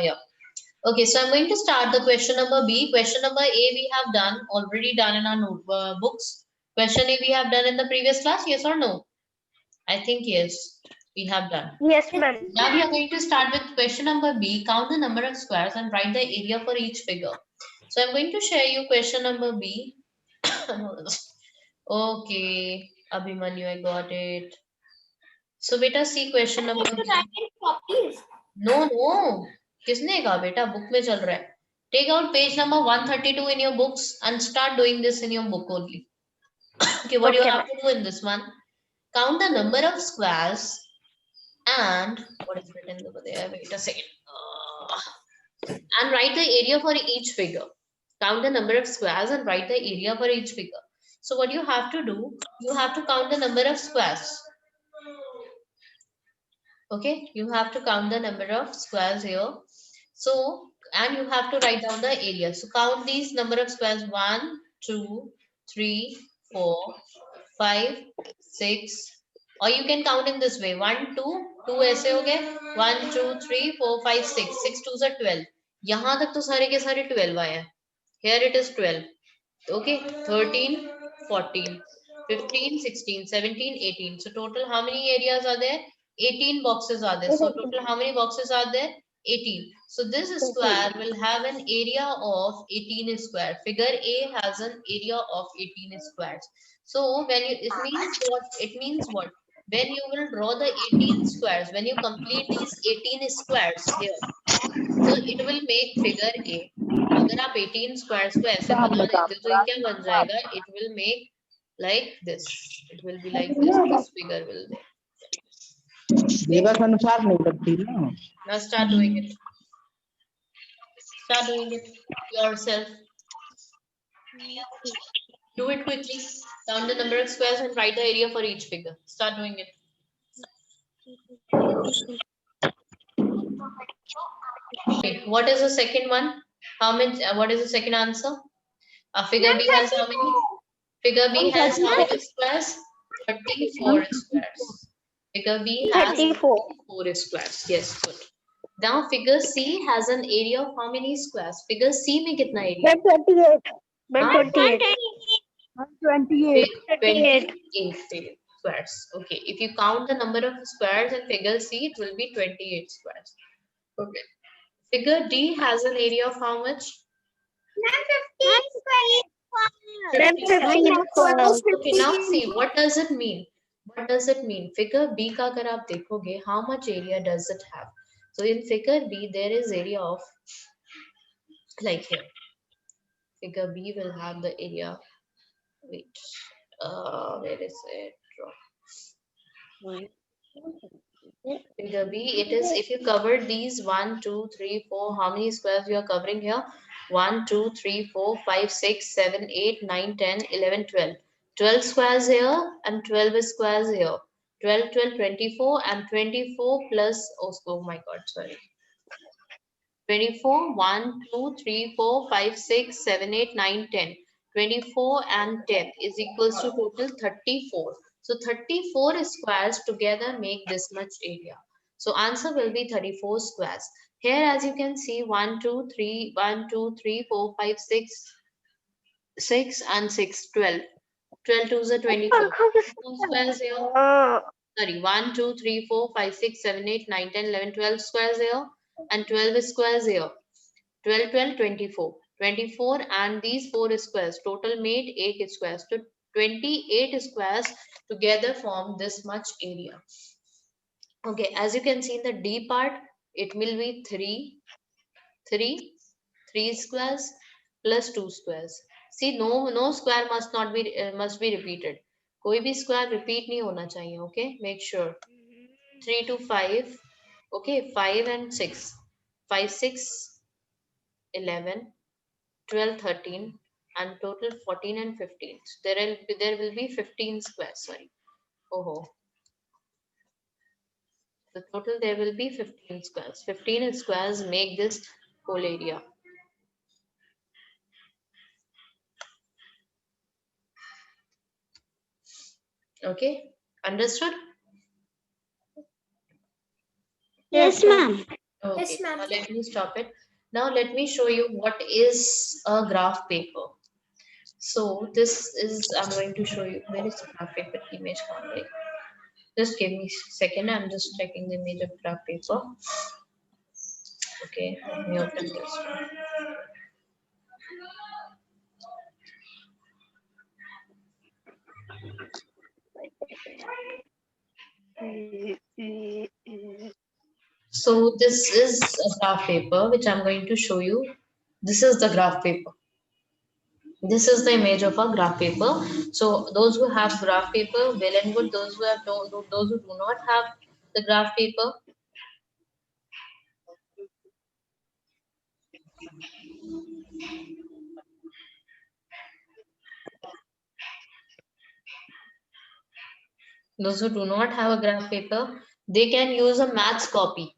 Yeah. Okay, so I'm going to start the question number B. Question number A we have already done in our books. Question A we have done in the previous class, yes or no? I think yes, we have done. Yes, ma'am. Now we are going to start with question number B. Count the number of squares and write the area for each figure. So I'm going to share you question number B. Okay, Abhimanyu, I got it. So beta see question number B. No, no. किसने कहा बेटा book में चल रहा है. Take out page number 132 in your books and start doing this in your book only. Okay, what you have to do in this one? Count the number of squares and what is written over there? Wait a second. And write the area for each figure. Count the number of squares and write the area for each figure. So what you have to do, you have to count the number of squares. Okay, you have to count the number of squares here. So, and you have to write down the area. So count these number of squares 1, 2, 3, 4, 5, 6. Or you can count in this way 1, 2, 2 ऐसे हो गए 1, 2, 3, 4, 5, 6. 6 2s are 12. यहाँ तक तो सारे के सारे 12 आए हैं. Here it is 12. Okay, 13, 14, 15, 16, 17, 18. So total how many areas are there? 18 boxes are there. So total how many boxes are there? 18. So this square will have an area of 18 square. Figure A has an area of 18 squares. So when you, it means what? It means what? When you will draw the 18 squares, when you complete these 18 squares here, so it will make figure A. अगर आप 18 squares को ऐसे बना देते तो ये क्या बन जाएगा? It will make like this. It will be like this. This figure will be. दिवस अनुसार नहीं लगती ना. Now start doing it. Start doing it yourself. Do it quickly. Count the number of squares and write the area for each figure. Start doing it. Okay. What is the second one? How many? What is the second answer? Figure B has how many? Figure B has how many squares? 34 squares. Figure B has 34 squares. Yes, good. Now figure C has an area of how many squares? Figure C में कितना area? 28. 28. 28 squares. Okay. If you count the number of squares in figure C, it will be 28 squares. Okay. Figure D has an area of how much? 15 squares. Okay, now see, what does it mean? What does it mean? Figure B का अगर आप देखोगे, how much area does it have? So in figure B, there is area of like here. Figure B will have the area. Wait, where is it? Figure B, it is if you cover these 1, 2, 3, 4, how many squares you are covering here? 1, 2, 3, 4, 5, 6, 7, 8, 9, 10, 11, 12. 12 squares here and 12 squares here. 12, 12, 24 and 24 plus, oh my God, sorry. 24, 1, 2, 3, 4, 5, 6, 7, 8, 9, 10. 24 and 10 is equals to total 34. So 34 squares together make this much area. So answer will be 34 squares. Here as you can see 1, 2, 3, 1, 2, 3, 4, 5, 6, 6 and 6, 12. 12 to the 24. 2 squares here. Sorry, 1, 2, 3, 4, 5, 6, 7, 8, 9, 10, 11, 12 squares here and 12 squares here. 12, 12, 24. 24 and these 4 squares total made 8 squares. So 28 squares together form this much area. Okay, as you can see in the D part, it will be 3 squares plus 2 squares. See, no square must be repeated. कोई भी square repeat नहीं होना चाहिए. Okay, make sure. 3 to 5. Okay, 5 and 6. 5, 6, 11, 12, 13 and total 14 and 15. So there will be 15 squares. Sorry. Oh. The total there will be 15 squares. 15 squares make this whole area. Okay, understood? Yes, ma'am. Okay, Yes, ma'am. now let me stop it. Now let me show you what is a graph paper. So this is, I'm going to show you, where is the graph paper image coming? Just give me a second, I'm just checking the image of graph paper. Okay, let me open this one. So this is a graph paper which I'm going to show you. This is the graph paper. This is the image of a graph paper. So those who have graph paper, well and good. Those who have those who do not have the graph paper, those who do not have a graph paper, they can use a maths copy.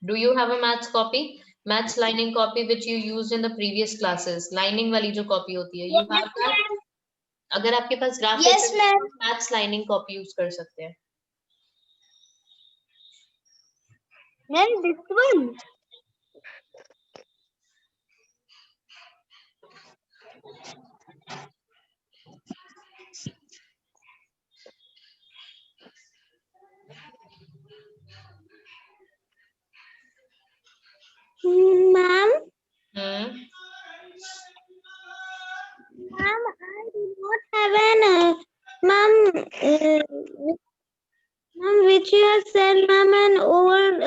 Do you have a maths copy? Maths lining copy which you used in the previous classes. Lining वाली जो copy होती है, you have that. अगर आपके पास graph Yes, paper ma'am. maths lining copy use कर सकते हैं. Ma'am, this one. Ma'am, Hmm. ma'am, I do not have an ma'am. Ma'am, which you have said, ma'am, an old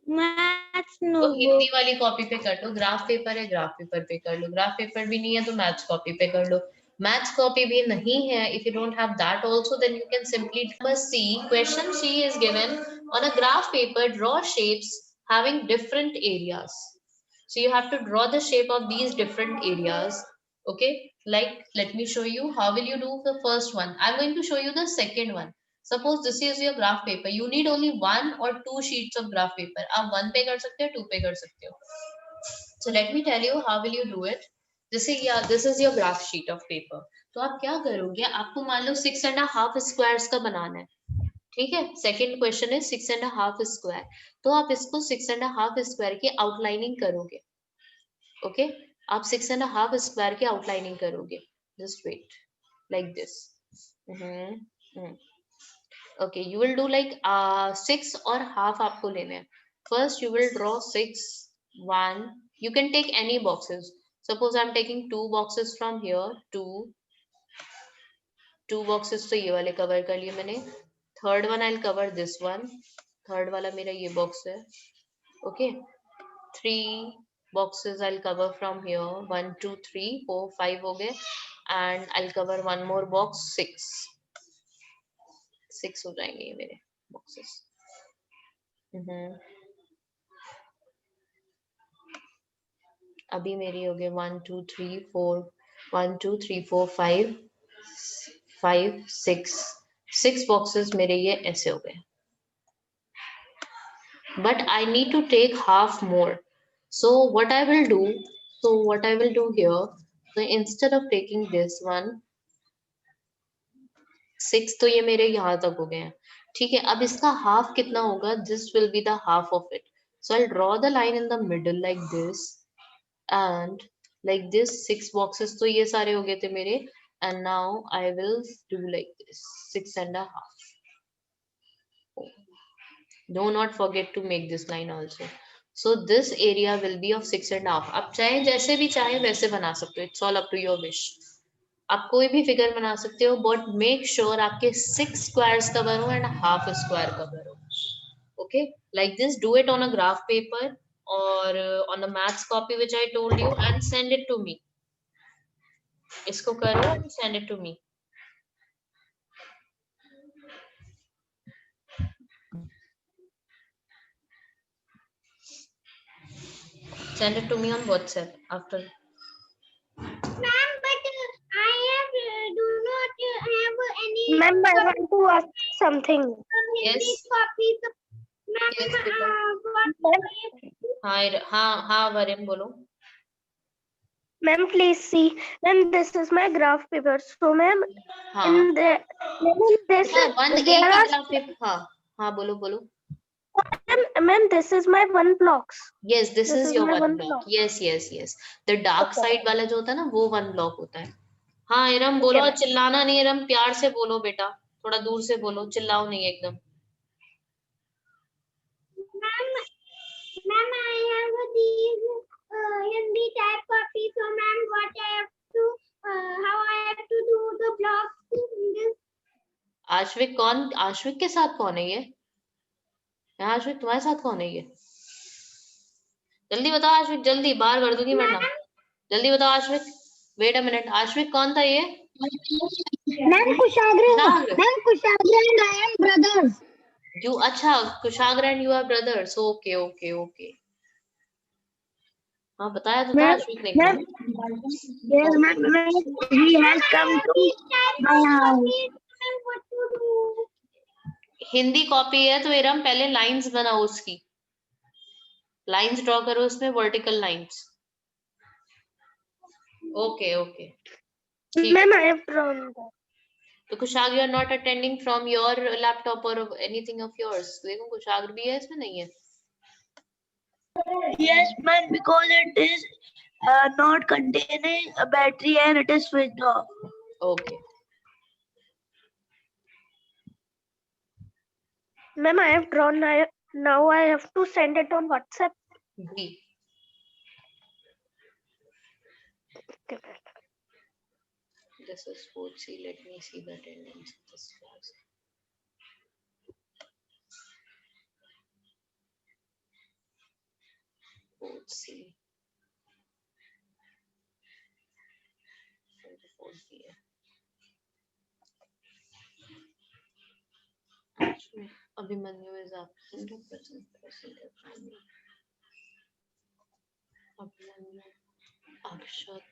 maths तो notebook. Hindi वाली copy पे कर लो. Graph paper है, graph paper पे कर लो. ग्राफ पेपर भी नहीं है तो मैथ्स कॉपी पे कर लो. मैथ्स कॉपी भी नहीं है, if you don't have that also, then you can simply see question C is given on a graph paper. Draw shapes having different areas. So you have to draw the shape of these different areas. Okay, like let me show you how will you do the first one. I'm going to show you the second one. Suppose this is your graph paper. You need only one or two sheets of graph paper. आप one पे कर सकते हो, two पे कर सकते हो. So let me tell you how will you do it. This is your graph sheet of paper. तो आप क्या करोगे, आपको मान लो 6.5 squares का बनाना है. ठीक है, सेकेंड क्वेश्चन है 6.5 स्क्वायर. तो आप इसको 6.5 स्क्वायर की आउटलाइनिंग करोगे. ओके, आप 6.5 स्क्वायर की आउटलाइनिंग करोगे. Just wait, like this. Okay, you will do like 6 और हाफ आपको लेने हैं. First you will draw 6, 1. You can take any boxes. Suppose I'm taking 2 boxes from here. 2 boxes तो ये वाले कवर कर लिए मैंने. Third one I'll cover this one. Third वाला मेरा ये बॉक्स है. Okay, 3 boxes I'll cover from here. 1 2 3 4 5 हो गए. And I'll cover one more box. 6 हो जाएंगे ये मेरे boxes. अभी मेरी हो गए 1 2 3 4 1 2 3 4 5 5 6 boxes मेरे ये ऐसे हो गए. But I need to take half more. So what I will do here, so instead of taking this one, 6 तो ये मेरे यहाँ तक हो गए हैं. ठीक है, अब इसका हाफ कितना होगा? This will be the half of it. So I'll draw the line in the middle like this, and like this. 6 boxes तो ये सारे हो गए थे मेरे, and now I will do like this, 6.5. Do not forget to make this line also. So this area will be of 6.5. आप चाहे जैसे भी चाहे वैसे बना सकते हो. It's all up to your wish. आप कोई भी फिगर बना सकते हो, but make sure आपके 6 squares कवर हो and half square कवर हो. Okay, like this. Do it on a graph paper or on a maths copy which I told you, and send it to me. इसको करो and send it to me. Send it to me on WhatsApp after. Ma'am, but I have do not have any. Ma'am, I want to ask something. Yes. Copies. Yes, बेटा. Ma'am, हाँ वरिन बोलो. ma'am, please see. Ma'am, this is my graph paper. So, ma'am, हाँ in the this हाँ, 1 there एक are graph paper. हाँ बोलो. Ma'am, this is my one blocks. Yes, this is your my one block. Yes. The dark side वाला जो होता है ना वो one block होता है. हाँ इरम बोलो, चिल्लाना नहीं इरम, प्यार से बोलो बेटा, थोड़ा दूर से बोलो, चिल्लाओ नहीं एकदम. Ma'am, I have these Hindi type copy. So, ma'am, what I have to, how I have to do the blocks in this? आश्विक के साथ कौन है ये? आश्विक तुम्हारे साथ कौन है ये? जल्दी बताओ आश्विक, जल्दी, बाहर कर दूंगी वरना. जल्दी बताओ आश्विक. वेट अ मिनट, आश्विक कौन था ये? Ma'am, Kushagra. Ma'am, Kushagra and I am brothers. You, अच्छा, कुशाग्र and you are brothers. Okay. हाँ बताया तो था आश्विक ने. Yes, ma'am. He has come to my house. Hindi copy है तो इरम पहले लाइंस बनाओ, उसकी लाइंस ड्रॉ करो उसमें, vertical lines. Okay. Ma'am, I have drawn that. तो कुशाग्र, you are not attending from your laptop or anything of yours. देखो कुशाग्र भी है इसमें, नहीं है? Yes, ma'am, because it is not containing a battery and it is switched off. Okay. Ma'am, I have drawn. Now I have to send it on WhatsApp. B. This is 4C. Let me see the attendance of this class. C. 4C. Abhimanyu is absent. Present. Abhimanyu, Akshat,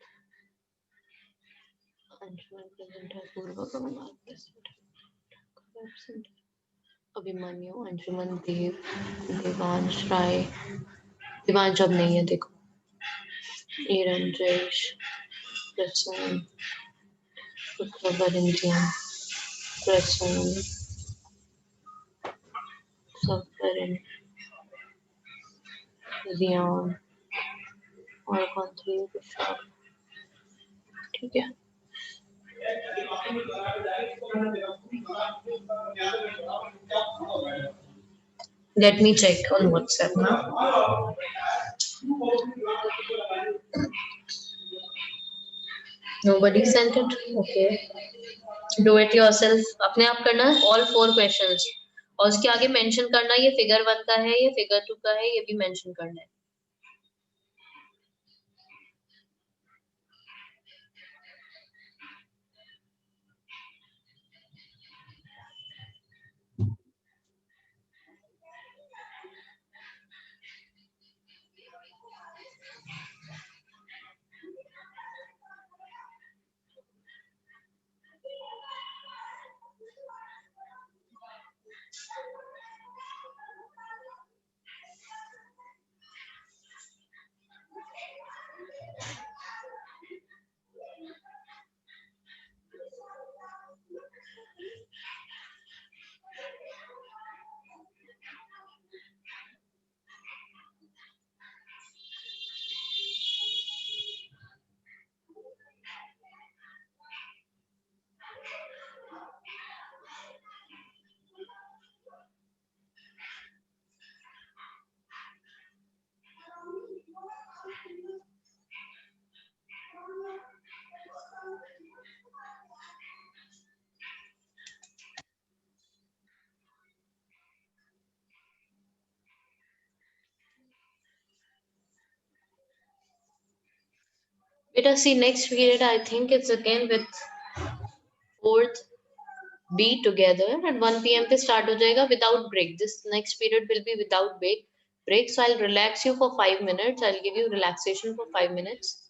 Anshuman present. Purva Kamal present. Absent. Abhimanyu, Anshuman, Dev, Devansh, Rai. Devansh अब नहीं है देखो. Aaron, Jayesh, Prasun, Vikram, Prasun, Saftarin, Riyan और कौन थी कुशाग. ठीक है. Let me check on WhatsApp now. Nobody sent it. Okay. Do it yourself. अपने आप करना है all 4 questions. और उसके आगे मेंशन करना ये फिगर 1 का है, ये फिगर 2 का है, ये भी मेंशन करना है. Beta, see next period I think it's again with 4th B together at 1 PM पे start हो जाएगा without break. This next period will be without break. So I'll relax you for 5 minutes. I'll give you relaxation for 5 minutes.